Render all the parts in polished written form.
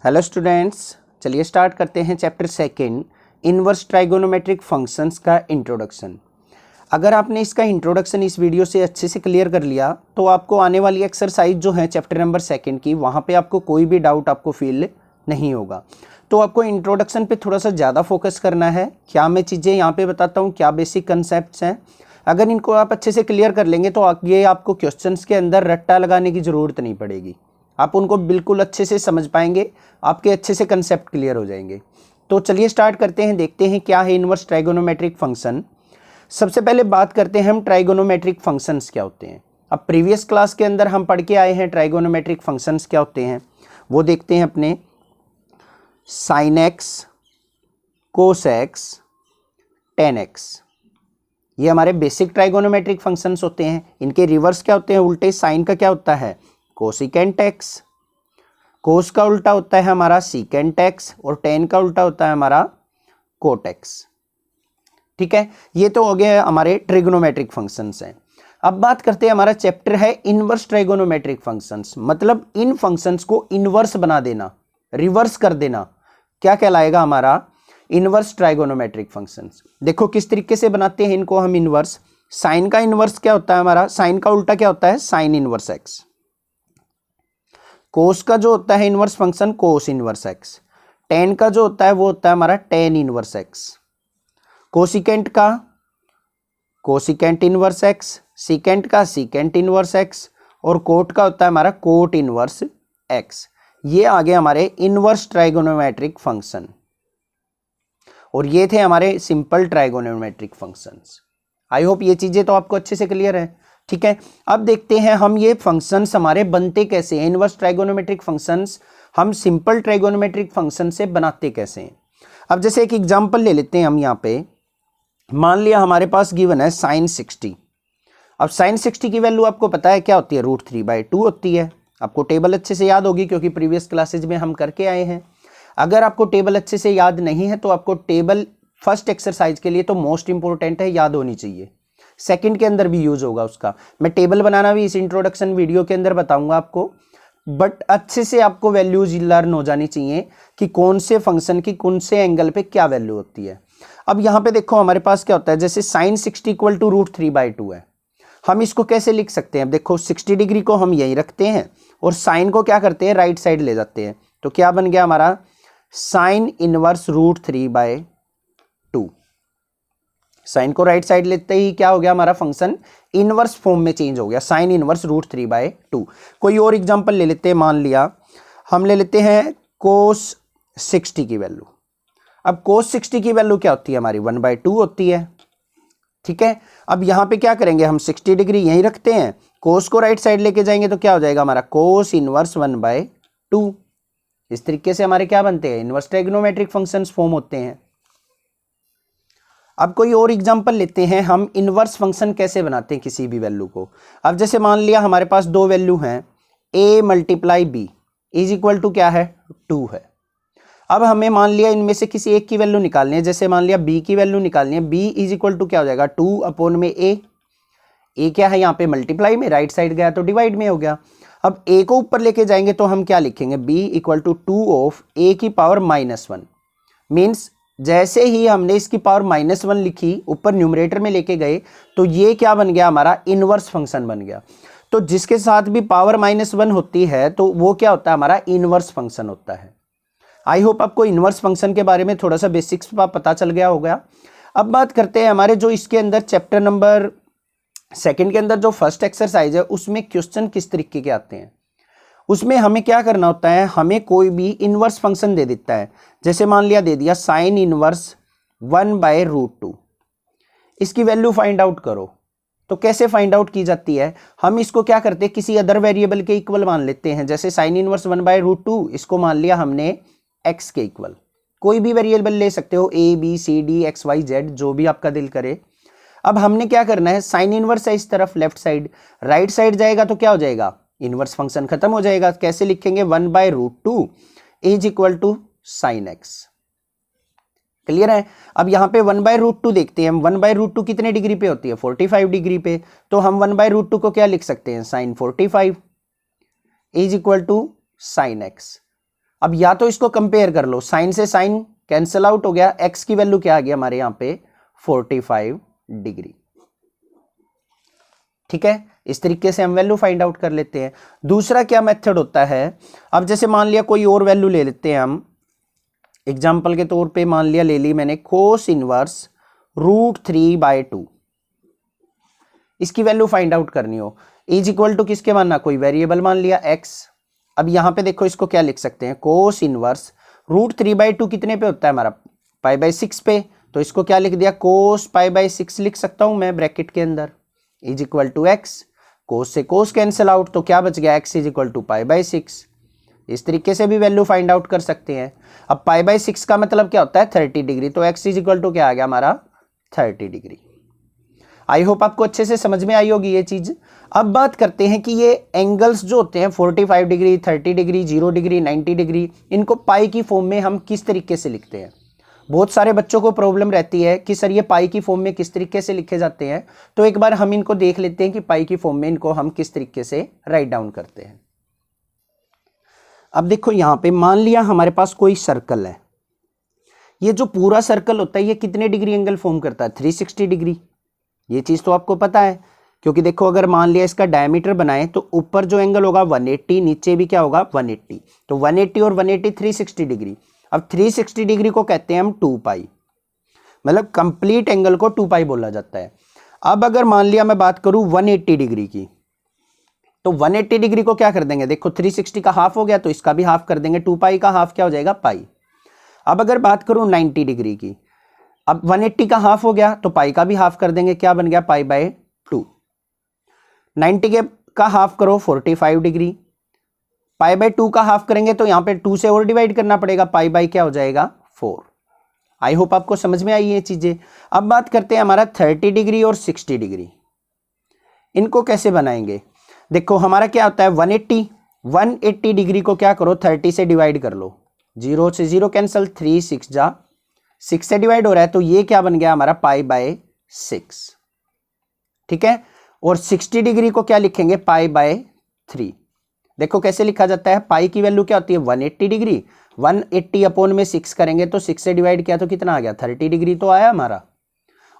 Hello students, चलिए start करते हैं chapter second inverse trigonometric functions का इंट्रोडक्शन। अगर आपने इसका इंट्रोडक्शन इस वीडियो से अच्छे से क्लियर कर लिया तो आपको आने वाली एक्सरसाइज जो है चैप्टर नंबर सेकंड की, वहाँ पे आपको कोई भी डाउट आपको फील नहीं होगा। तो आपको इंट्रोडक्शन पे थोड़ा सा ज़्यादा फोकस करना है। क्या मैं चीज़ें यहाँ पे बताता हूँ, क्या बेसिक कंसेप्ट हैं, अगर इनको आप अच्छे से क्लियर कर लेंगे तो ये आपको क्वेश्चंस के अंदर रट्टा लगाने की ज़रूरत नहीं पड़ेगी। आप उनको बिल्कुल अच्छे से समझ पाएंगे, आपके अच्छे से कंसेप्ट क्लियर हो जाएंगे। तो चलिए स्टार्ट करते हैं, देखते हैं क्या है इनवर्स ट्राइगोनोमेट्रिक फंक्शन। सबसे पहले बात करते हैं हम ट्राइगोनोमेट्रिक फंक्शंस क्या होते हैं। अब प्रीवियस क्लास के अंदर हम पढ़ के आए हैं ट्राइगोनोमेट्रिक फंक्शंस क्या होते हैं, वो देखते हैं अपने sine x, cos x, ten x. ये हमारे बेसिक ट्राइगोनोमेट्रिक फंक्शंस होते हैं। इनके रिवर्स क्या होते हैं, उल्टे। साइन का क्या होता है, कोसिकेंट एक्स। कोस का उल्टा होता है हमारा सीकेंट एक्स और टेन का उल्टा होता है हमारा कोट एक्स। ठीक है, ये तो हो गया हमारे ट्रिग्नोमेट्रिक फंक्शंस हैं। अब बात करते हैं, हमारा चैप्टर है इनवर्स ट्राइगोनोमेट्रिक फंक्शंस, मतलब इन फंक्शंस को इनवर्स बना देना, रिवर्स कर देना, क्या कहलाएगा हमारा इनवर्स ट्राइगोनोमेट्रिक फंक्शंस। देखो किस तरीके से बनाते हैं इनको हम इनवर्स। साइन का इनवर्स क्या होता है हमारा, साइन का उल्टा क्या होता है, साइन इनवर्स एक्स। कोस का जो होता है inverse function, cos inverse x. Ten का जो होता है वो होता है हमारा टेन इनवर्स एक्स। कोसिकेंट का कोसिकेंट इनवर्स एक्स, सीकेंट का सीकेंट इनवर्स एक्स और कोट का होता है हमारा कोट इनवर्स एक्स। ये आ गए हमारे इनवर्स ट्राइगोनोमेट्रिक फंक्शन, और ये थे हमारे simple trigonometric functions. I hope ये चीजें तो आपको अच्छे से क्लियर है। ठीक है, अब देखते हैं हम ये फंक्शंस हमारे बनते कैसे हैं। इनवर्स ट्राइगोनोमेट्रिक फंक्शंस हम सिंपल ट्राइगोनोमेट्रिक फंक्शन से बनाते कैसे हैं। अब जैसे एक एग्जांपल ले लेते हैं हम यहाँ पे। मान लिया हमारे पास गिवन है साइन 60। अब साइन 60 की वैल्यू आपको पता है क्या होती है, √3/2 होती है। आपको टेबल अच्छे से याद होगी क्योंकि प्रीवियस क्लासेज में हम करके आए हैं। अगर आपको टेबल अच्छे से याद नहीं है तो आपको टेबल फर्स्ट एक्सरसाइज के लिए तो मोस्ट इंपॉर्टेंट है, याद होनी चाहिए। सेकंड के अंदर भी यूज होगा उसका। मैं टेबल बनाना भी इस इंट्रोडक्शन वीडियो के अंदर बताऊंगा आपको, बट अच्छे से आपको वैल्यूज लर्न हो जानी चाहिए कि कौन से फंक्शन की कौन से एंगल पे क्या वैल्यू होती है। अब यहाँ पे देखो हमारे पास क्या होता है, जैसे साइन 60 = √3/2 है। हम इसको कैसे लिख सकते हैं, देखो 60 डिग्री को हम यहीं रखते हैं और साइन को क्या करते हैं, राइट साइड ले जाते हैं। तो क्या बन गया हमारा साइन इनवर्स √3/2। साइन को राइट साइड लेते ही क्या हो गया, हमारा फंक्शन इनवर्स फॉर्म में चेंज हो गया, साइन इनवर्स √3/2। कोई और एग्जांपल ले लेते हैं। मान लिया हम ले लेते हैं कोस 60 की वैल्यू। अब कोस 60 की वैल्यू क्या होती है हमारी, 1/2 होती है। ठीक है, अब यहां पे क्या करेंगे, हम 60 डिग्री यहीं रखते हैं, कोस को राइट साइड लेके जाएंगे तो क्या हो जाएगा हमारा कोस इनवर्स 1/2। इस तरीके से हमारे क्या बनते हैं, इनवर्स ट्राइगोनोमेट्रिक फंक्शंस फॉर्म होते हैं। अब कोई और एग्जांपल लेते हैं, हम इनवर्स फंक्शन कैसे बनाते हैं किसी भी वैल्यू को। अब जैसे मान लिया हमारे पास दो वैल्यू हैं, a × b = क्या है, 2 है। अब हमें मान लिया इनमें से किसी एक की वैल्यू निकालनी है, जैसे मान लिया b की वैल्यू निकालनी है। b = क्या हो जाएगा, 2/a। a क्या है यहाँ पे, मल्टीप्लाई में, राइट साइड गया तो डिवाइड में हो गया। अब a को ऊपर लेके जाएंगे तो हम क्या लिखेंगे, b = 2/a⁻1। मीन्स जैसे ही हमने इसकी पावर -1 लिखी, ऊपर न्यूमरेटर में लेके गए, तो ये क्या बन गया हमारा इनवर्स फंक्शन बन गया। तो जिसके साथ भी पावर -1 होती है तो वो क्या होता है, हमारा इनवर्स फंक्शन होता है। आई होप आपको इनवर्स फंक्शन के बारे में थोड़ा सा बेसिक्स पता चल गया होगा। अब बात करते हैं हमारे जो इसके अंदर चैप्टर नंबर सेकंड के अंदर जो फर्स्ट एक्सरसाइज है, उसमें क्वेश्चन किस तरीके के आते हैं। उसमें हमें क्या करना होता है, हमें कोई भी इनवर्स फंक्शन दे देता है। जैसे मान लिया दे दिया साइन इनवर्स 1/√2, इसकी वैल्यू फाइंड आउट करो। तो कैसे फाइंड आउट की जाती है, हम इसको क्या करते हैं, किसी अदर वेरिएबल के इक्वल मान लेते हैं। जैसे साइन इनवर्स 1/√2, इसको मान लिया हमने x के इक्वल। कोई भी वेरिएबल ले सकते हो, a b c d x y z, जो भी आपका दिल करे। अब हमने क्या करना है, साइन इनवर्स है इस तरफ लेफ्ट साइड, राइट साइड जाएगा तो क्या हो जाएगा, इनवर्स फंक्शन खत्म हो जाएगा। कैसे लिखेंगे, 1/√2 = sin x। क्लियर है। अब यहाँ पे 1/√2 देखते हैं हम, 1/√2 कितने डिग्री पे होती है, 45 डिग्री पे। तो हम 1/√2 को क्या लिख सकते हैं, sin 45 = sin x। अब या तो इसको कंपेयर कर लो, साइन से साइन कैंसिल आउट हो गया, एक्स की वैल्यू क्या आ गया हमारे यहां पे 45 डिग्री। ठीक है, इस तरीके से हम वैल्यू फाइंड आउट कर लेते हैं। दूसरा क्या मेथड होता है, अब जैसे मान लिया कोई और वैल्यू ले लेते हैं हम, एग्जाम्पल के तौर पे मान लिया ले ली मैंने कोस इनवर्स √3/2, इसकी वैल्यू फाइंड आउट करनी हो, इज इक्वल टू किसके मानना, कोई वेरिएबल मान लिया x। अब यहां पे देखो इसको क्या लिख सकते हैं, कोस इनवर्स √3/2 कितने पे होता है हमारा, π/6 पे, तो इसको क्या लिख दिया, कोस π/6 लिख सकता हूं मैं ब्रैकेट के अंदर, इज इक्वल टू एक्स, कोस से कोस कैंसिल आउट, तो क्या बच गया x इज इक्वल टू π/6। इस तरीके से भी वैल्यू फाइंड आउट कर सकते हैं। अब π/6 का मतलब क्या होता है 30 डिग्री, तो x इज इक्वल टू क्या आ गया हमारा 30 डिग्री। आई होप आपको अच्छे से समझ में आई होगी ये चीज। अब बात करते हैं कि ये एंगल्स जो होते हैं 45 डिग्री, 30 डिग्री, 0 डिग्री, 90 डिग्री, इनको पाई की फॉर्म में हम किस तरीके से लिखते हैं। बहुत सारे बच्चों को प्रॉब्लम रहती है कि सर ये पाई की फॉर्म में किस तरीके से लिखे जाते हैं, तो एक बार हम इनको देख लेते हैं कि पाई की फॉर्म में इनको हम किस तरीके से राइट डाउन करते हैं। अब देखो यहां पे मान लिया हमारे पास कोई सर्कल है, ये जो पूरा सर्कल होता है ये कितने डिग्री एंगल फॉर्म करता है, 360 डिग्री। ये चीज तो आपको पता है, क्योंकि देखो अगर मान लिया इसका डायमीटर बनाए तो ऊपर जो एंगल होगा 180, नीचे भी क्या होगा 180, तो 180 और 180 360 डिग्री। अब 360 डिग्री को कहते हैं हम 2π, मतलब कंप्लीट एंगल को 2π बोला जाता है। अब अगर मान लिया मैं बात करूं 180 डिग्री की, तो 180 डिग्री को क्या कर देंगे, देखो 360 का हाफ हो गया तो इसका भी हाफ कर देंगे, 2π का हाफ क्या हो जाएगा पाई। अब अगर बात करूं 90 डिग्री की, अब 180 का हाफ हो गया तो पाई का भी हाफ कर देंगे, क्या बन गया π/2। 90 का हाफ करो 45 डिग्री, π/2 का हाफ करेंगे तो यहां पे 2 से और डिवाइड करना पड़ेगा, पाई क्या हो जाएगा 4। आई होप आपको समझ में आई ये चीजें। अब बात करते हैं हमारा 30 डिग्री और 60 डिग्री, इनको कैसे बनाएंगे। देखो हमारा क्या होता है 180 डिग्री को क्या करो 30 से डिवाइड कर लो, 0 से 0 कैंसिल, 3 6 जा 6 से डिवाइड हो रहा है, तो ये क्या बन गया हमारा π/6। ठीक है, और 60 डिग्री को क्या लिखेंगे π/3। देखो कैसे लिखा जाता है, पाई की वैल्यू क्या होती है 180 डिग्री, 180 अपॉन में 6 करेंगे तो 6 से डिवाइड किया तो कितना आ गया 30 डिग्री तो आया हमारा।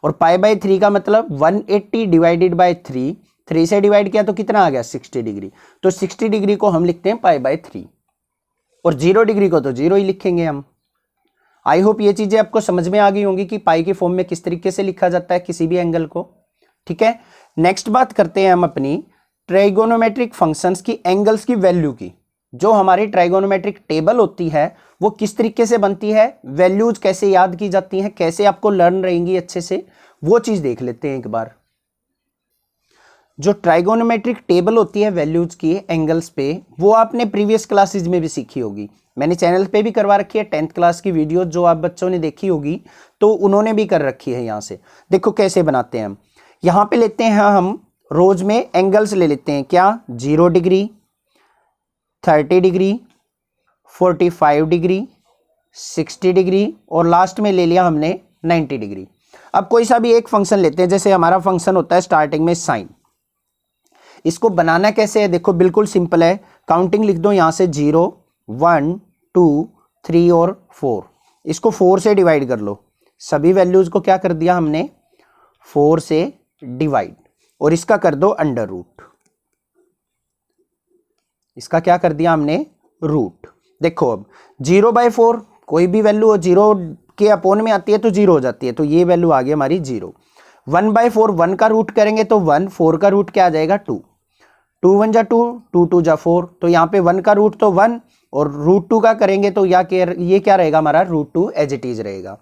और π/3 का मतलब 180 डिवाइडेड बाय 3, 3 से डिवाइड किया तो कितना आ गया 60 डिग्री, तो 60 डिग्री को हम लिखते हैं π/3, और 0 डिग्री को तो 0 ही लिखेंगे हम। आई होप ये चीजें आपको समझ में आ गई होंगी कि पाई की फॉर्म में किस तरीके से लिखा जाता है किसी भी एंगल को। ठीक है, नेक्स्ट बात करते हैं हम अपनी ट्राइगोनोमेट्रिक फंक्शंस की एंगल्स की वैल्यू की। जो हमारी ट्राइगोनोमेट्रिक टेबल होती है वो किस तरीके से बनती है, वैल्यूज कैसे याद की जाती हैं, कैसे आपको लर्न रहेंगी अच्छे से, वो चीज देख लेते हैं एक बार। जो ट्राइगोनोमेट्रिक टेबल होती है वैल्यूज की एंगल्स पे, वो आपने प्रीवियस क्लासेज में भी सीखी होगी, मैंने चैनल पे भी करवा रखी है 10th क्लास की वीडियो जो आप बच्चों ने देखी होगी तो उन्होंने भी कर रखी है। यहां से देखो कैसे बनाते हैं हम, यहां पे लेते हैं हम रोज में एंगल्स ले लेते हैं, क्या 0 डिग्री, 30 डिग्री, 45 डिग्री, 60 डिग्री, और लास्ट में ले लिया हमने 90 डिग्री। अब कोई सा भी एक फंक्शन लेते हैं, जैसे हमारा फंक्शन होता है स्टार्टिंग में साइन। इसको बनाना कैसे है, देखो बिल्कुल सिंपल है, काउंटिंग लिख दो यहां से 0 1 2 3 और 4, इसको 4 से डिवाइड कर लो, सभी वैल्यूज को क्या कर दिया हमने 4 से डिवाइड, और इसका कर दो अंडर रूट, इसका क्या कर दिया हमने रूट। देखो अब 0/4 कोई भी वैल्यू हो 0 के अपोन में आती है तो 0 हो जाती है, तो ये वैल्यू आ गई हमारी 0। 1/4 1 का रूट करेंगे तो 1, 4 का रूट क्या आ जाएगा 2, 2 1 जा 2, 2 2 जा 4, तो यहाँ पे 1 का रूट तो 1, और √2 का करेंगे तो ये क्या रहेगा हमारा √2 एज इट इज रहेगा।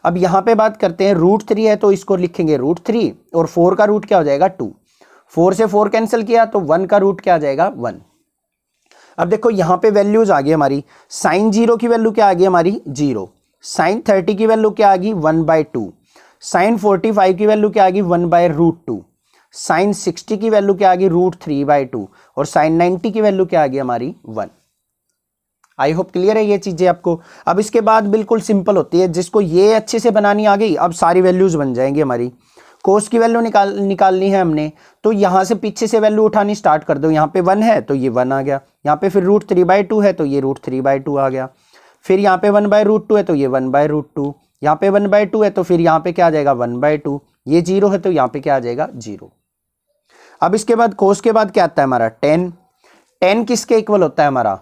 अब यहाँ पे बात करते हैं √3 है तो इसको लिखेंगे √3, और 4 का रूट क्या हो जाएगा 2, 4 से 4 कैंसिल किया तो 1 का रूट क्या आ जाएगा 1। अब देखो यहाँ पे वैल्यूज आ गई हमारी, साइन 0 की वैल्यू क्या आ गई हमारी 0, साइन 30 की वैल्यू क्या आ गई 1/2, साइन 45 की वैल्यू क्या आ गई 1/√2, साइन 60 की वैल्यू क्या आ गई √3/2, और साइन 90 की वैल्यू क्या आ गई हमारी 1। आई होप क्लियर है ये चीजें आपको। अब इसके बाद बिल्कुल सिंपल होती है, जिसको ये अच्छे से बनानी आ गई अब सारी वैल्यूज बन जाएंगी हमारी। कोस की वैल्यू निकालनी है हमने, तो यहां से पीछे से वैल्यू उठानी स्टार्ट कर दो, यहाँ पे 1 है तो ये 1 आ गया, यहाँ पे फिर √3/2 है तो ये √3/2 आ गया, फिर यहाँ पे 1/√2 है तो ये 1/√2, यहाँ पे 1/2 है तो फिर यहाँ पे क्या आ जाएगा 1/2, ये 0 है तो यहाँ पे क्या आ जाएगा 0। अब इसके बाद कोस के बाद क्या आता है हमारा tan। tan किसके इक्वल होता है हमारा,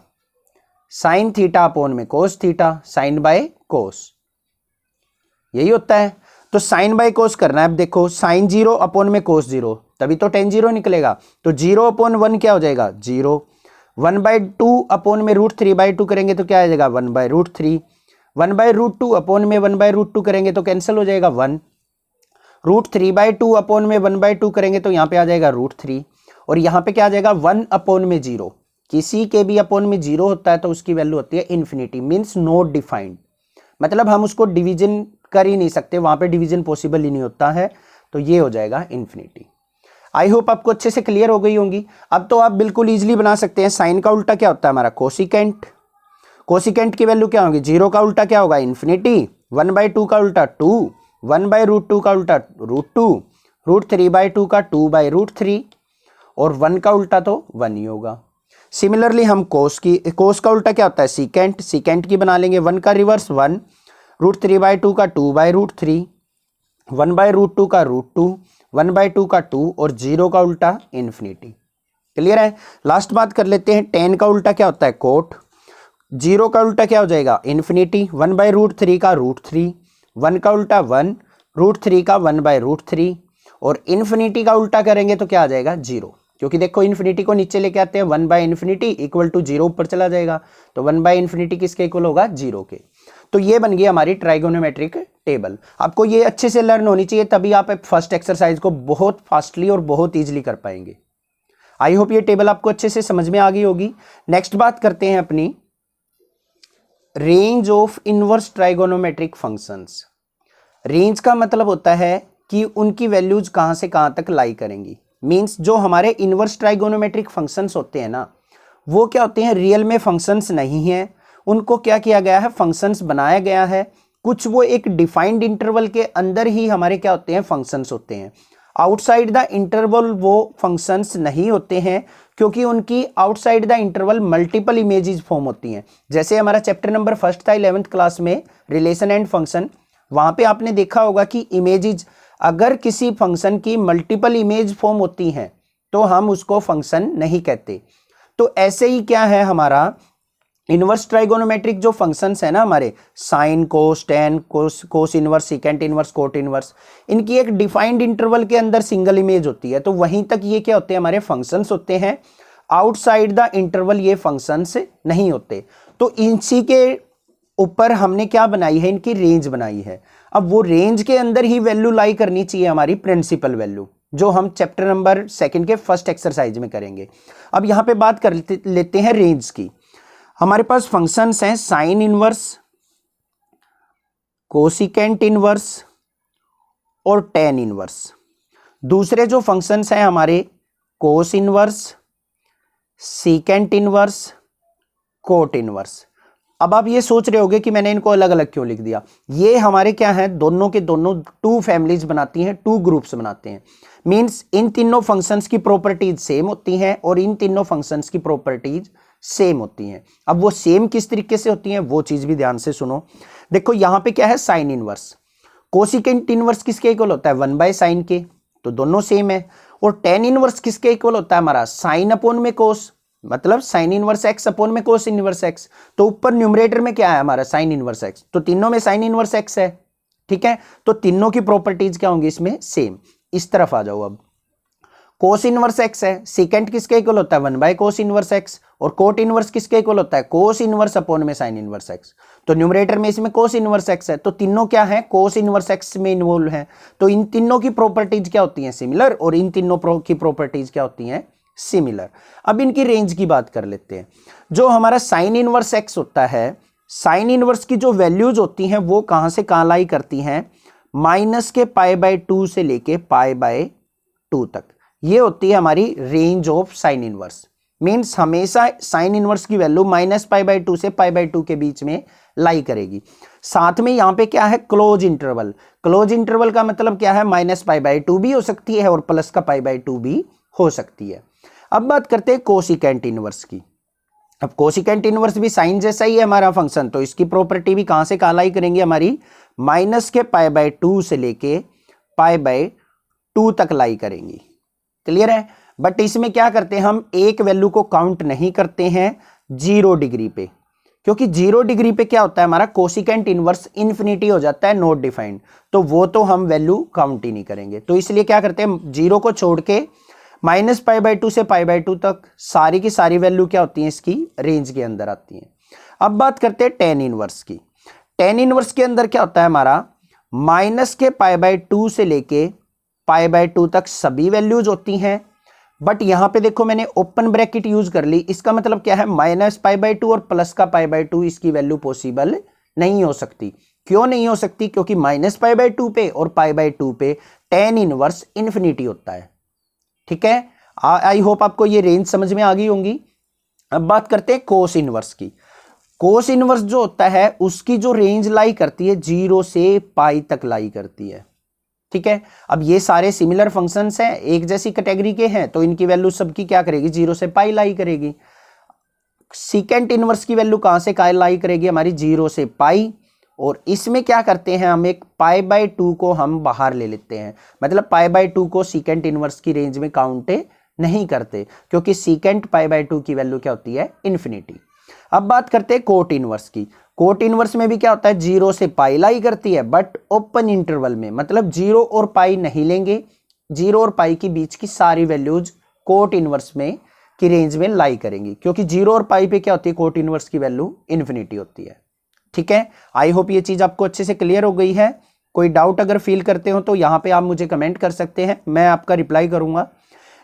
साइन थीटा अपॉन में cos theta, sine by cos, यही होता है। तो साइन बाय कोस करना है। अब देखो साइन 0 अपॉन में कोस 0, तभी तो tan 0 निकलेगा। तो 0 अपॉन 1 क्या हो जाएगा 0, 1/2 अपॉन में √3/2 करेंगे तो क्या आ जाएगा 1/√3, 1/√2 अपॉन में 1/√2 करेंगे तो कैंसिल हो जाएगा 1, √3/2 अपॉन में 1/2 करेंगे तो यहाँ पे आ जाएगा √3, और यहाँ पे क्या आ जाएगा 1 अपॉन में 0। किसी के भी अपॉन में 0 होता है तो उसकी वैल्यू होती है इन्फिनिटी, मीन्स नॉट डिफाइंड, मतलब हम उसको डिवीजन कर ही नहीं सकते, वहां पे डिवीजन पॉसिबल ही नहीं होता है, तो ये हो जाएगा इन्फिनिटी। आई होप आपको अच्छे से क्लियर हो गई होंगी। अब तो आप बिल्कुल इजीली बना सकते हैं। साइन का उल्टा क्या होता है हमारा कोसिकेंट, कोसिकेंट की वैल्यू क्या होगी, 0 का उल्टा क्या होगा इन्फिनिटी, 1/2 का उल्टा 2, 1/√2 का उल्टा √2, √3/2 का 2/√3, और 1 का उल्टा तो 1 ही होगा। सिमिलरली हम कोस का उल्टा क्या होता है सीकेंट, सीकेंट की बना लेंगे 1 का रिवर्स 1, √3/2 का 2/√3, 1/√2 का √2, 1/2 का 2, और 0 का उल्टा इन्फिनिटी। क्लियर है। लास्ट बात कर लेते हैं, tan का उल्टा क्या होता है कोट, 0 का उल्टा क्या हो जाएगा इन्फिनिटी, 1/√3 का √3, 1 का उल्टा 1, √3 का 1/√3, और इन्फिनिटी का उल्टा करेंगे तो क्या आ जाएगा 0, क्योंकि देखो इन्फिनिटी को नीचे लेके आते हैं, 1/∞ इक्वल टू 0 ऊपर चला जाएगा, तो 1/∞ किसके इक्वल होगा 0 के। तो ये बन गई हमारी ट्राइगोनोमेट्रिक टेबल। आपको ये अच्छे से लर्न होनी चाहिए, तभी आप फर्स्ट एक्सरसाइज को बहुत फास्टली और बहुत ईजिली कर पाएंगे। आई होप ये टेबल आपको अच्छे से समझ में आ गई होगी। नेक्स्ट बात करते हैं अपनी range of inverse trigonometric functions. Range का मतलब होता है कि उनकी वैल्यूज कहां से कहां तक लाई करेंगी, मींस जो हमारे इनवर्स ट्राइगोनोमेट्रिक फंक्शंस होते हैं ना, वो क्या होते हैं रियल में फंक्शंस नहीं हैं, उनको क्या किया गया है फंक्शंस बनाया गया है, कुछ वो एक डिफाइंड इंटरवल के अंदर ही हमारे क्या होते हैं फंक्शंस होते हैं, आउटसाइड द इंटरवल वो फंक्शंस नहीं होते हैं, क्योंकि उनकी outside the interval multiple images form होती हैं। जैसे हमारा चैप्टर नंबर 1 था 11th क्लास में रिलेशन एंड फंक्शन, वहां पे आपने देखा होगा कि इमेजेस, अगर किसी फंक्शन की मल्टीपल इमेज फॉर्म होती हैं तो हम उसको फंक्शन नहीं कहते। तो ऐसे ही क्या है हमारा इनवर्स ट्राइगोनोमेट्रिक जो फंक्शंस है ना हमारे, sine cos ten cos inverse secant inverse cot inverse, इनकी एक डिफाइंड इंटरवल के अंदर सिंगल इमेज होती है, तो वहीं तक ये क्या होते हैं हमारे फंक्शंस होते हैं, आउटसाइड द इंटरवल ये फंक्शंस नहीं होते। तो इसी के ऊपर हमने क्या बनाई है, इनकी रेंज बनाई है। अब वो रेंज के अंदर ही वैल्यू लाई करनी चाहिए हमारी प्रिंसिपल वैल्यू, जो हम चैप्टर नंबर 2 के फर्स्ट एक्सरसाइज में करेंगे। अब यहां पे बात कर लेते हैं रेंज की। हमारे पास फंक्शंस हैं साइन इनवर्स, कोसिकेंट इनवर्स और टेन इनवर्स। दूसरे जो फंक्शंस हैं हमारे cos inverse, secant inverse, cot inverse. अब आप ये सोच रहे होंगे कि मैंने इनको अलग अलग क्यों लिख दिया। ये हमारे क्या है, दोनों के दोनों 2 फैमिलीज बनाती हैं, 2 ग्रुप्स बनाते हैं। मींस इन तीनों फंक्शंस की प्रॉपर्टीज सेम होती हैं और इन तीनों फंक्शंस की प्रॉपर्टीज सेम होती हैं। अब वो सेम किस तरीके से होती हैं वो चीज भी ध्यान से सुनो। देखो यहां पे क्या है साइन इनवर्स, कोसिकेंट इनवर्स किसके इक्वल होता है 1/sin के, तो दोनों सेम है। और टेन इनवर्स किसके इक्वल होता है हमारा साइन अपॉन में कोस, मतलब साइन इनवर्स एक्स अपॉन में कोस इनवर्स एक्स। तो ऊपर न्यूमरेटर में क्या है हमारा साइन इनवर्स एक्स, तो तीनों में साइन इनवर्स एक्स है, ठीक है। तो तीनों की प्रॉपर्टीज क्या होंगी इसमें सेम। इस तरफ आ जाओ। अब कोस इनवर्स एक्स है, सीकेंट किसके इक्वल होता है 1/cos इनवर्स एक्स, और कोट इनवर्स किसके इक्वल होता है कोस इनवर्स अपॉन में साइन इनवर्स एक्स। तो न्यूमरेटर में इसमें कोस इनवर्स एक्स है, तो तीनों क्या है कोस इनवर्स एक्स में इन्वॉल्व है। तो इन तीनों की प्रॉपर्टीज क्या होती हैं सिमिलर, और इन तीनों की प्रॉपर्टीज क्या होती हैं सिमिलर। अब इनकी रेंज की बात कर लेते हैं। जो हमारा साइन इनवर्स एक्स होता है, साइन इनवर्स की जो वैल्यूज होती हैं वो कहां से कहां लाई करती हैं, माइनस के π/2 से लेके π/2 तक। ये होती है हमारी range of sine inverse. Means हमेशा साइन इनवर्स की वैल्यू -π/2 से π/2 के बीच में लाई करेगी। साथ में यहां पे क्या है क्लोज इंटरवल। क्लोज इंटरवल का मतलब क्या है -π/2 भी हो सकती है और प्लस का π/2 भी हो सकती है। अब बात करते हैं कोसिकेंट इनवर्स की। अब कोसिकेंट इनवर्स भी साइन जैसा ही है हमारा फंक्शन, तो इसकी प्रॉपर्टी भी कहां से कहां लाई करेंगे, हमारी माइनस के π/2 से लेके π/2 तक लाई करेंगी। क्लियर है। बट इसमें क्या करते हैं, हम एक वैल्यू को काउंट नहीं करते हैं 0 डिग्री पे, क्योंकि 0 डिग्री पे क्या होता है, हमारा कोसिकेंट इनवर्स इन्फिनिटी हो जाता है, नॉट डिफाइंड, तो वो तो हम वैल्यू काउंट ही नहीं करेंगे। तो इसलिए क्या करते हैं, 0 को छोड़ के -π/2 से π/2 तक सारी की सारी वैल्यू क्या होती है, इसकी रेंज के अंदर आती है। अब बात करते हैं टेन इनवर्स की। टेन इनवर्स के अंदर क्या होता है, हमारा माइनस के π/2 से लेके π/2 तक सभी वैल्यूज होती हैं। बट यहां पे देखो मैंने ओपन ब्रैकेट यूज कर ली, इसका मतलब क्या है, -π/2 और प्लस का π/2 इसकी वैल्यू पॉसिबल नहीं हो सकती। क्यों नहीं हो सकती, क्योंकि -π/2 पे और π/2 पे टेन इनवर्स इन्फिनिटी होता है। ठीक है, आई होप आपको ये रेंज समझ में आ गई होंगी। अब बात करते हैं कोस इनवर्स की। कोस इनवर्स जो होता है उसकी जो रेंज लाई करती है 0 से पाई तक लाई करती है। ठीक है, अब ये सारे सिमिलर फंक्शंस हैं, एक जैसी कैटेगरी के हैं, तो इनकी वैल्यू सबकी क्या करेगी, 0 से पाई लाई करेगी। सीकेंट इनवर्स की वैल्यू कहां से कहां लाई करेगी, हमारी 0 से पाई, और इसमें क्या करते हैं, हम एक π/2 को हम बाहर ले लेते हैं, मतलब π/2 को सीकेंट इनवर्स की रेंज में काउंट नहीं करते, क्योंकि सीकेंट π/2 की वैल्यू क्या होती है, इन्फिनिटी। अब बात करते हैं कोट इनवर्स की। कोट इनवर्स में भी क्या होता है, 0 से पाई लाई करती है, बट ओपन इंटरवल में, मतलब 0 और पाई नहीं लेंगे, 0 और पाई के बीच की सारी वैल्यूज कोट इनवर्स में की रेंज में लाई करेंगी, क्योंकि 0 और पाई पे क्या होती है, कोट इनवर्स की वैल्यू इन्फिनिटी होती है। ठीक है, आई होप ये चीज आपको अच्छे से क्लियर हो गई है। कोई डाउट अगर फील करते हो तो यहां पे आप मुझे कमेंट कर सकते हैं, मैं आपका रिप्लाई करूंगा।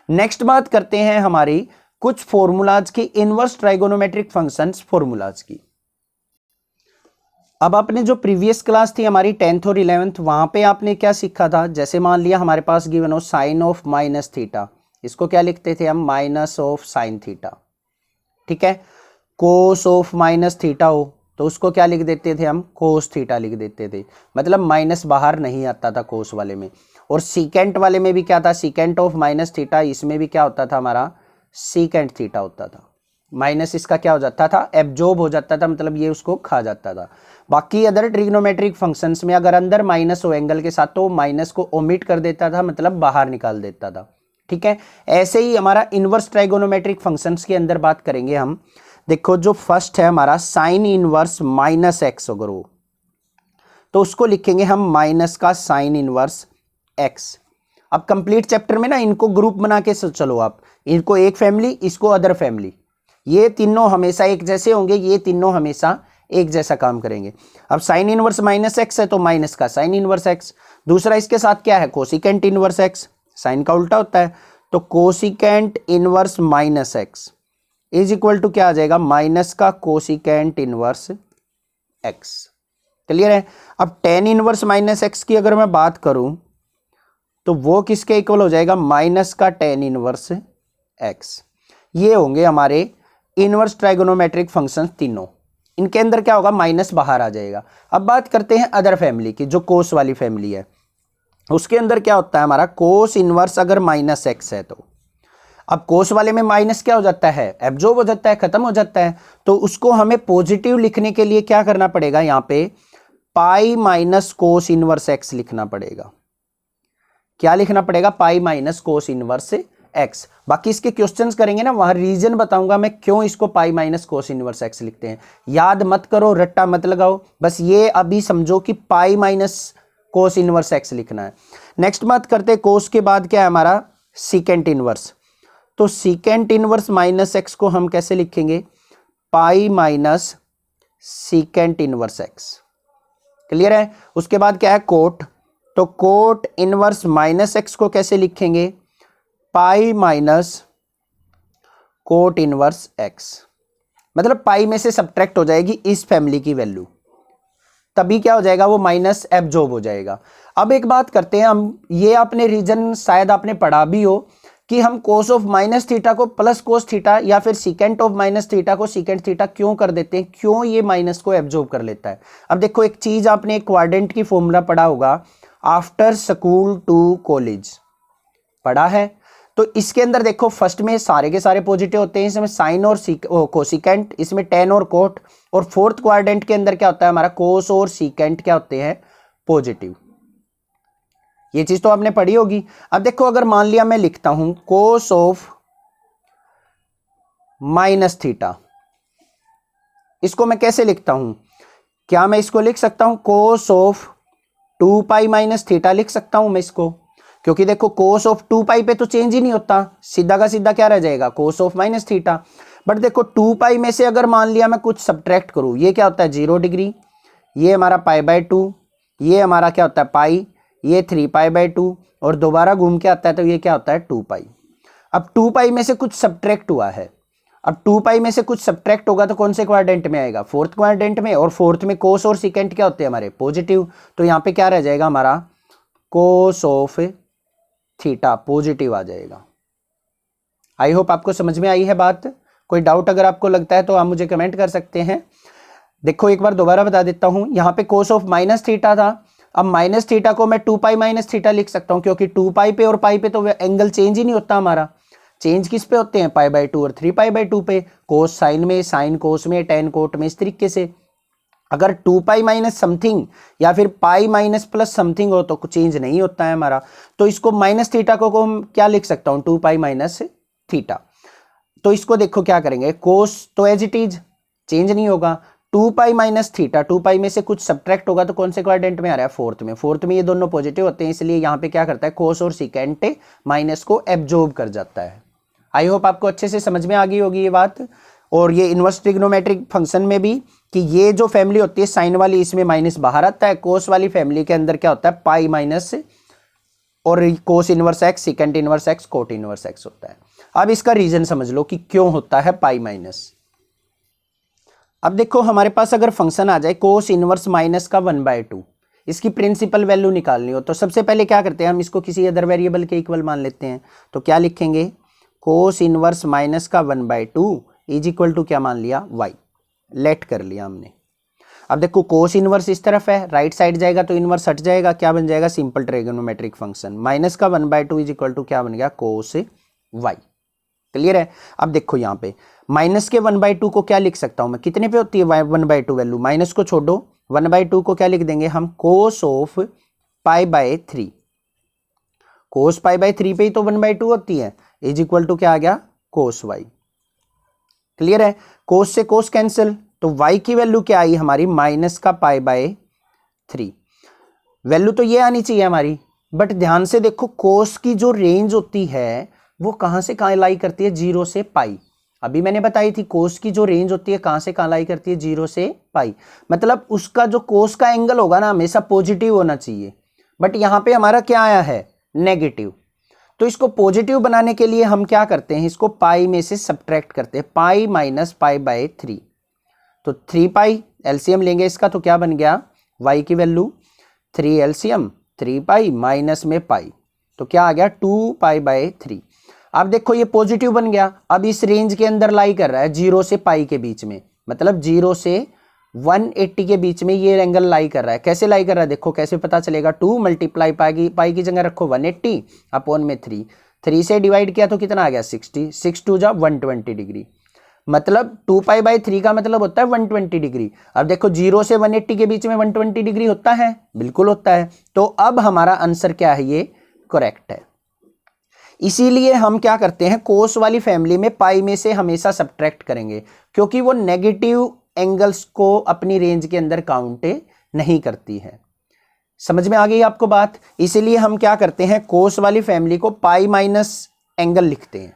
नेक्स्ट बात करते हैं हमारी कुछ फॉर्मूलाज की, इनवर्स ट्राइगोनोमेट्रिक फंक्शंस फॉर्मूलाज की। अब आपने जो प्रीवियस क्लास थी हमारी 10th और 11th, वहां पे आपने क्या सीखा था, जैसे मान लिया हमारे पास गिवन हो साइन ऑफ माइनस थीटा, इसको क्या लिखते थे हम, माइनस ऑफ साइन थीटा। ठीक है, कोस ऑफ माइनस थीटा हो तो उसको क्या लिख देते थे हम, कोस थीटा लिख देते थे, मतलब माइनस बाहर नहीं आता था कोस वाले में। और सीकेंट वाले में भी क्या था, सीकेंट ऑफ माइनस थीटा, इसमें भी क्या होता था, हमारा सीकेंट थीटा होता था। माइनस इसका क्या हो जाता था, एब्जॉर्ब हो जाता था, मतलब ये उसको खा जाता था। बाकी अदर ट्रिग्नोमेट्रिक फंक्शंस में अगर अंदर माइनस हो एंगल के साथ, तो माइनस को ओमिट कर देता था, मतलब बाहर निकाल देता था। ठीक है, ऐसे ही हमारा इनवर्स ट्राइगोनोमेट्रिक फंक्शंस के अंदर बात करेंगे हम। देखो जो फर्स्ट है हमारा साइन इनवर्स -x, अगर हो तो उसको लिखेंगे हम माइनस का साइन इनवर्स x। अब कंप्लीट चैप्टर में ना इनको ग्रुप बना के चलो, आप इनको एक फैमिली, इसको अदर फैमिली, ये तीनों हमेशा एक जैसे होंगे, ये तीनों हमेशा एक जैसा काम करेंगे। अब साइन इनवर्स -x है तो माइनस का साइन इनवर्स x। दूसरा इसके साथ क्या है, कोसिकेंट इनवर्स x, साइन का उल्टा होता है, तो cosecant inverse -x is equal to क्या आ जाएगा, माइनस का कोसिकेंट इनवर्स x। क्लियर है। अब टेन इनवर्स -x की अगर मैं बात करूं तो वो किसके इक्वल हो जाएगा, माइनस का टेन इनवर्स x। ये होंगे हमारे इनवर्स ट्राइगोनोमेट्रिक फंक्शंस तीनों, इनके अंदर क्या होगा, माइनस बाहर आ जाएगा। अब बात करते हैं अदर फैमिली की, जो कोस वाली फैमिली है, उसके अंदर क्या होता है हमारा, कोस इनवर्स अगर -x है तो अब कोस वाले में माइनस क्या हो जाता है, एब्जॉर्ब हो जाता है, खत्म हो जाता है, तो उसको हमें पॉजिटिव लिखने के लिए क्या करना पड़ेगा, यहां पे pi minus cos inverse x लिखना पड़ेगा। क्या लिखना पड़ेगा, pi minus cos inverse x। बाकी इसके क्वेश्चंस करेंगे ना, वहां रीजन बताऊंगा मैं क्यों इसको pi minus cos inverse x लिखते हैं। याद मत करो, रट्टा मत लगाओ, बस ये अभी समझो कि pi minus cos inverse x लिखना है। नेक्स्ट बात करते हैं, कोस के बाद क्या है हमारा, सीकेंट इनवर्स। तो सीकेंट इनवर्स -x को हम कैसे लिखेंगे, pi minus secant inverse x। Clear है। उसके बाद क्या है, कोट, तो कोट इनवर्स -x को कैसे लिखेंगे, pi minus cot inverse x। मतलब पाई में से सब्ट्रैक्ट हो जाएगी इस फैमिली की वैल्यू, तभी क्या हो जाएगा, वो माइनस एब्जॉर्ब हो जाएगा। अब एक बात करते हैं हम, ये आपने रीजन शायद आपने पढ़ा भी हो कि हम कोस ऑफ माइनस थीटा को प्लस कोस थीटा या फिर सीकेंट ऑफ माइनस थीटा को सीकेंट थीटा क्यों कर देते हैं, क्यों ये माइनस को एब्जॉर्ब कर लेता है। अब देखो एक चीज आपने क्वाड्रेंट की फॉर्मूला पढ़ा होगा, आफ्टर स्कूल टू कॉलेज पढ़ा है। तो इसके अंदर देखो फर्स्ट में सारे के सारे पॉजिटिव होते हैं, इसमें साइन और कोसिकेंट, इसमें टेन और कोट, और फोर्थ क्वाड्रेंट के अंदर क्या होता है हमारा कोस और सीकेंट क्या होते हैं पॉजिटिव। ये चीज तो आपने पढ़ी होगी। अब देखो अगर मान लिया मैं लिखता हूं कोस ऑफ माइनस थीटा, इसको मैं कैसे लिखता हूं? क्या मैं इसको लिख सकता हूं cos of 2 pi minus theta लिख सकता हूं मैं इसको? क्योंकि देखो कोस ऑफ 2 पाई पे तो चेंज ही नहीं होता, सीधा का सीधा क्या रह जाएगा cos of minus theta. But देखो 2 पाई में से अगर मान लिया मैं कुछ सब्ट्रैक्ट करूं, ये क्या होता है 0 डिग्री, ये हमारा π/2, ये हमारा क्या होता है पाई, ये 3π/2, और दोबारा घूम के आता है तो ये क्या होता है 2 पाई। अब 2 पाई में से कुछ सब्ट्रैक्ट हुआ है, अब 2 पाई में से कुछ सब्ट्रैक्ट होगा तो कौन से क्वाड्रेंट में आएगा? फोर्थ क्वाड्रेंट में, और फोर्थ में कोस और सीकेंट क्या होते हैं हमारे पॉजिटिव, तो यहाँ पे क्या रह जाएगा हमारा कोस ऑफ थीटा पॉजिटिव आ जाएगा। आई होप आपको समझ में आई है बात। कोई डाउट अगर आपको लगता है तो आप मुझे कमेंट कर सकते हैं। देखो एक बार दोबारा बता देता हूं, यहाँ पे कोस ऑफ माइनस थीटा था, अब माइनस थीटा को मैं 2 पाई माइनस थीटा लिख सकता हूं, क्योंकि 2 पाई पे और पाई पे तो एंगल चेंज ही नहीं होता हमारा, चेंज किस पे होते हैं π/2 और 3π/2 पे, कोस साइन में, साइन कोस में, टेन कोट में, इस तरीके से। अगर 2 पाई माइनस समथिंग या फिर पाई माइनस प्लस समथिंग हो तो कुछ चेंज नहीं होता है हमारा, तो इसको माइनस थीटा को हम क्या लिख सकता हूं 2 पाई माइनस थीटा। तो इसको देखो क्या करेंगे, कोस तो एज इट इज चेंज नहीं होगा, 2 पाई माइनस थीटा, 2 पाई में से कुछ सब्ट्रैक्ट होगा तो कौन से क्वाड्रेंट में आ रहा है फोर्थ में, फोर्थ में ये दोनों पॉजिटिव होते हैं, इसलिए यहाँ पे क्या करता है कोस और सीकेंट माइनस को एब्जॉर्ब कर जाता है। आई होप आपको अच्छे से समझ में आ गई होगी ये बात। और ये इनवर्स ट्रिग्नोमेट्रिक फंक्शन में भी कि ये जो फैमिली होती है साइन वाली, इसमें माइनस बाहर आता है, कोस वाली फैमिली के अंदर क्या होता है पाई माइनस, और cos inverse x, second inverse x, cot inverse x होता है। अब इसका रीजन समझ लो कि क्यों होता है पाई माइनस। अब देखो हमारे पास अगर फंक्शन आ जाए कोस इनवर्स माइनस का 1/2, इसकी प्रिंसिपल वैल्यू निकालनी हो तो सबसे पहले क्या करते हैं हम इसको किसी अदर वेरिएबल के इक्वल मान लेते हैं। तो क्या लिखेंगे कोस इनवर्स माइनस का 1/2 इज इक्वल टू क्या मान लिया y, लेट कर लिया हमने। अब देखो कोस इनवर्स इस तरफ है, राइट साइड जाएगा तो इनवर्स हट जाएगा, क्या बन जाएगा सिंपल ट्रिग्नोमेट्रिक फंक्शन, माइनस का 1/2 इज इक्वल टू क्या बन गया कोस y। क्लियर है? अब देखो यहाँ पे माइनस के 1/2 को क्या लिख सकता हूं मैं, कितने पे होती है 1/2 वैल्यू, माइनस को छोड़ो, 1/2 को क्या लिख देंगे हम कोस ऑफ π/3, कोस π/3 पे ही तो 1/2 होती है, इज इक्वल टू क्या आ गया कोस y। क्लियर है? कोस से कोस कैंसिल, तो y की वैल्यू क्या आई हमारी माइनस का π/3, वैल्यू तो ये आनी चाहिए हमारी। बट ध्यान से देखो कोस की जो रेंज होती है वो कहां से कहां लाई करती है, 0 से पाई। अभी मैंने बताई थी कोस की जो रेंज होती है कहां से कहां लाई करती है, 0 से पाई, मतलब उसका जो कोस का एंगल होगा ना हमेशा पॉजिटिव होना चाहिए। बट यहां पे हमारा क्या आया है नेगेटिव, तो इसको पॉजिटिव बनाने के लिए हम क्या करते हैं, इसको पाई में से सब्ट्रैक्ट करते हैं, पाई माइनस π/3, तो 3 पाई एलसीएम लेंगे इसका तो क्या बन गया y की वैल्यू 3 एलसीएम 3 पाई माइनस में पाई, तो क्या आ गया 2 π/3। अब देखो ये पॉजिटिव बन गया, अब इस रेंज के अंदर लाई कर रहा है 0 से पाई के बीच में, मतलब 0 से 180 के बीच में ये एंगल लाई कर रहा है। कैसे लाई कर रहा है देखो कैसे पता चलेगा, 2 मल्टीप्लाई पाई की जगह रखो 180 अपॉन में 3 से डिवाइड किया तो कितना आ गया 60, 6 2 जा 120 डिग्री, मतलब 2π/3 का मतलब होता है 120 डिग्री। अब देखो 0 से 180 के बीच में 120 डिग्री होता है, बिल्कुल होता है। तो अब हमारा आंसर क्या है, ये करेक्ट है। इसीलिए हम क्या करते हैं कोस वाली फैमिली में पाई में से हमेशा सब्ट्रैक्ट करेंगे, क्योंकि वो नेगेटिव एंगल्स को अपनी रेंज के अंदर काउंट नहीं करती है। समझ में आ गई आपको बात? इसीलिए हम क्या करते हैं कोस वाली फैमिली को पाई माइनस एंगल लिखते हैं।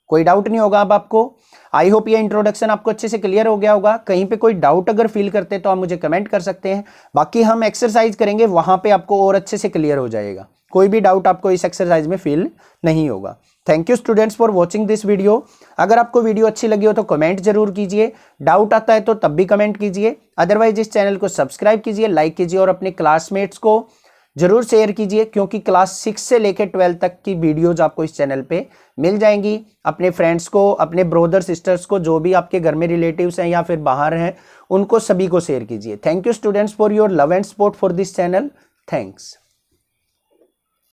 कोई डाउट नहीं होगा अब आपको? आई होप ये इंट्रोडक्शन आपको अच्छे से क्लियर हो गया होगा। कहीं पे कोई डाउट अगर फील करते हैं तो आप मुझे कमेंट कर सकते हैं, बाकी हम एक्सरसाइज करेंगे वहां पे आपको और अच्छे से क्लियर हो जाएगा। कोई भी डाउट आपको इस एक्सरसाइज में फील नहीं होगा। Thank you students for watching this video. अगर आपको वीडियो अच्छी लगी हो तो कमेंट जरूर कीजिए, डाउट आता है तो तब भी कमेंट कीजिए, अदरवाइज इस चैनल को सब्सक्राइब कीजिए, लाइक कीजिए और अपने क्लासमेट्स को जरूर शेयर कीजिए, क्योंकि क्लास 6 से लेकर 12 तक की वीडियोज आपको इस चैनल पे मिल जाएंगी। अपने फ्रेंड्स को, अपने ब्रदर सिस्टर्स को, जो भी आपके घर में रिलेटिव्स हैं या फिर बाहर हैं, उनको सभी को शेयर कीजिए। Thank you students for your love and support for this channel. Thanks.